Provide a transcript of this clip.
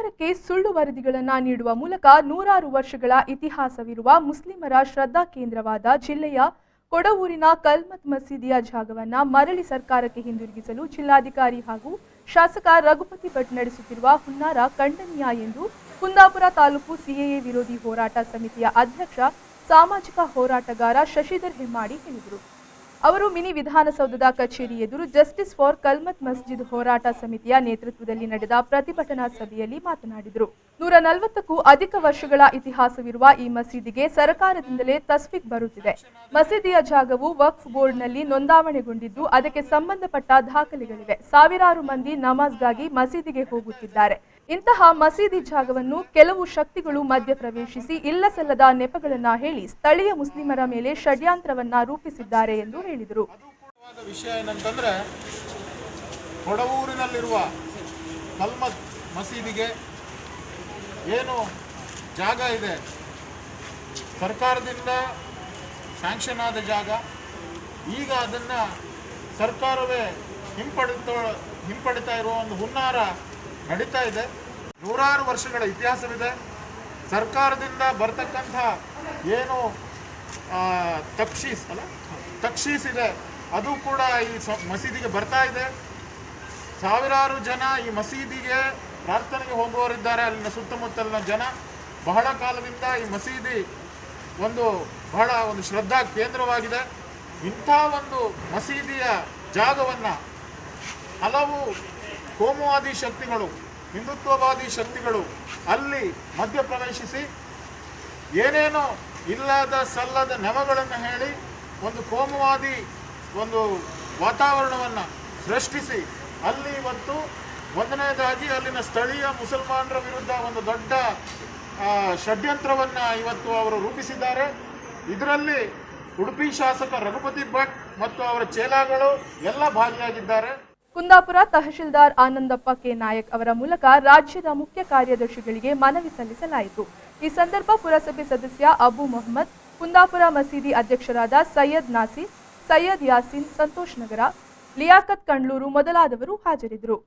ಸರ್ಕಾರಕ್ಕೆ ಸುಳ್ಳು ವರದಿಗಳನ್ನು ನೀಡುವ ಮೂಲಕ ನೂರಾರು ವರ್ಷಗಳ ಇತಿಹಾಸವಿರುವ ಮುಸ್ಲಿಮರ ಶ್ರದ್ಧಾ ಕೇಂದ್ರವಾದ ಜಿಲ್ಲೆಯ ಕೊಡವೂರಿನ ಕಲ್ಮತ್ ಮಸೀದಿಯ ಜಾಗವನ್ನು ಮರಳಿ ಸರ್ಕಾರಕ್ಕೆ ಹಿಂದಿರುಗಿಸಲು ಜಿಲ್ಲಾಧಿಕಾರಿ ಹಾಗೂ ಶಾಸಕ ರಘುಪತಿ ಭಟ್ ನಡೆಸುತ್ತಿರುವ ಹುನ್ನಾರ ಖಂಡನೀಯ ಎಂದು ಕುಂದಾಪುರ ತಾಲೂಕು ಸಿಎಎ ವಿರೋಧಿ ಹೋರಾಟ ಸಮಿತಿಯ ಅಧ್ಯಕ್ಷ ಸಾಮಾಜಿಕ ಹೋರಾಟಗಾರ ಶಶಿಧರ್ ಹೆಮ್ಮಾಡಿ ಹೇಳಿದರು. ಅವರು ಮಿನಿ ವಿಧಾನಸೌಧದ ಕಚೇರಿ ಎದುರು ಜಸ್ಟಿಸ್ ಫಾರ್ ಕಲ್ಮತ್ ಮಸ್ಜಿದ್ ಹೋರಾಟ ಸಮಿತಿಯ ನೇತೃತ್ವದಲ್ಲಿ ನಡೆದ ಪ್ರತಿಭಟನಾ ಸಭೆಯಲ್ಲಿ ಮಾತನಾಡಿದರು. 140ಕ್ಕೂ ಅಧಿಕ ವರ್ಷಗಳ ಇತಿಹಾಸವಿರುವ ಈ ಮಸೀದಿಗೆ ಸರ್ಕಾರದಿಂದಲೇ ತಸ್ಫೀಕ್ ಬರುತ್ತಿದೆ. ಮಸೀದಿಯ ಜಾಗವು ವಕ್ಫ್ ಬೋರ್ಡ್ನಲ್ಲಿ ನೋಂದಾವಣೆಗೊಂಡಿದ್ದು ಅದಕ್ಕೆ ಸಂಬಂಧಪಟ್ಟ ದಾಖಲೆಗಳಿವೆ. ಸಾವಿರಾರು ಮಂದಿ ನಮಾಜ್ಗಾಗಿ ಮಸೀದಿಗೆ ಹೋಗುತ್ತಿದ್ದಾರೆ. ಇಂತಹ ಮಸೀದಿ ಜಾಗವನ್ನು ಕೆಲವು ಶಕ್ತಿಗಳು ಮಧ್ಯಪ್ರವೇಶಿಸಿ ಇಲ್ಲಸಲ್ಲದ ನೆಪಗಳನ್ನ ಹೇಳಿ ಸ್ಥಳೀಯ ಮುಸ್ಲಿಮರ ಮೇಲೆ ಷಡ್ಯಂತ್ರವನ್ನ ರೂಪಿಸಿದ್ದಾರೆ ಎಂದು ಹೇಳಿದರು. ವಿಷಯ ಏನಂತಂದ್ರೆ, ಕೊಡವೂರಿನಲ್ಲಿರುವ ಕಲ್ಮತ್ ಮಸೀದಿಗೆ ಏನು ಜಾಗ ಇದೆ, ಸರ್ಕಾರದಿಂದ ಸ್ಯಾಂಕ್ಷನ್ ಆದ ಜಾಗ, ಈಗ ಅದನ್ನು ಸರ್ಕಾರವೇ ಹಿಂಪಡಿತಾ ಇರುವ ಒಂದು ಹುನ್ನಾರ ನಡೀತಾ ಇದೆ. ನೂರಾರು ವರ್ಷಗಳ ಇತಿಹಾಸವಿದೆ. ಸರ್ಕಾರದಿಂದ ಬರ್ತಕ್ಕಂಥ ಏನು ತಕ್ಷೀಸ್ ಇದೆ ಅದು ಕೂಡ ಈ ಮಸೀದಿಗೆ ಬರ್ತಾ ಇದೆ. ಸಾವಿರಾರು ಜನ ಈ ಮಸೀದಿಗೆ ಪ್ರಾರ್ಥನೆಗೆ ಹೋಗುವವರಿದ್ದಾರೆ. ಅಲ್ಲಿನ ಸುತ್ತಮುತ್ತಲಿನ ಜನ ಬಹಳ ಕಾಲದಿಂದ ಈ ಮಸೀದಿ ಬಹಳ ಶ್ರದ್ಧಾ ಕೇಂದ್ರವಾಗಿದೆ. ಇಂಥ ಒಂದು ಮಸೀದಿಯ ಜಾಗವನ್ನು ಹಲವು ಕೋಮುವಾದಿ ಶಕ್ತಿಗಳು, ಹಿಂದುತ್ವವಾದಿ ಶಕ್ತಿಗಳು ಅಲ್ಲಿ ಮಧ್ಯಪ್ರವೇಶಿಸಿ ಏನೇನೋ ಇಲ್ಲದ ಸಲ್ಲದ ನೆವಗಳನ್ನು ಹೇಳಿ ಒಂದು ಕೋಮುವಾದಿ ವಾತಾವರಣವನ್ನು ಸೃಷ್ಟಿಸಿ ಅಲ್ಲಿ ಇವತ್ತು ಒಂದನೇದಾಗಿ ಅಲ್ಲಿನ ಸ್ಥಳೀಯ ಮುಸಲ್ಮಾನರ ವಿರುದ್ಧ ಒಂದು ದೊಡ್ಡ ಷಡ್ಯಂತ್ರವನ್ನು ಇವತ್ತು ಅವರು ರೂಪಿಸಿದ್ದಾರೆ. ಇದರಲ್ಲಿ ಉಡುಪಿ ಶಾಸಕ ರಘುಪತಿ ಭಟ್ ಮತ್ತು ಅವರ ಚೇಲಾಗಳು ಎಲ್ಲ ಭಾಗಿಯಾಗಿದ್ದಾರೆ. ಕುಂದಾಪುರ ತಹಶೀಲ್ದಾರ್ ಆನಂದಪ್ಪ ಕೆ ನಾಯಕ್ ಅವರ ಮೂಲಕ ರಾಜ್ಯದ ಮುಖ್ಯ ಕಾರ್ಯದರ್ಶಿಗಳಿಗೆ ಮನವಿ ಸಲ್ಲಿಸಲಾಯಿತು. ಈ ಸಂದರ್ಭ ಪುರಸಭೆ ಸದಸ್ಯ ಅಬು ಮೊಹಮ್ಮದ್, ಕುಂದಾಪುರ ಮಸೀದಿ ಅಧ್ಯಕ್ಷರಾದ ಸೈಯದ್ ನಾಸೀರ್, ಸೈಯದ್ ಯಾಸೀನ್, ಸಂತೋಷ್ ನಗರ, ಲಿಯಾಕತ್ ಕಂಡ್ಲೂರು ಮೊದಲಾದವರು ಹಾಜರಿದ್ದರು.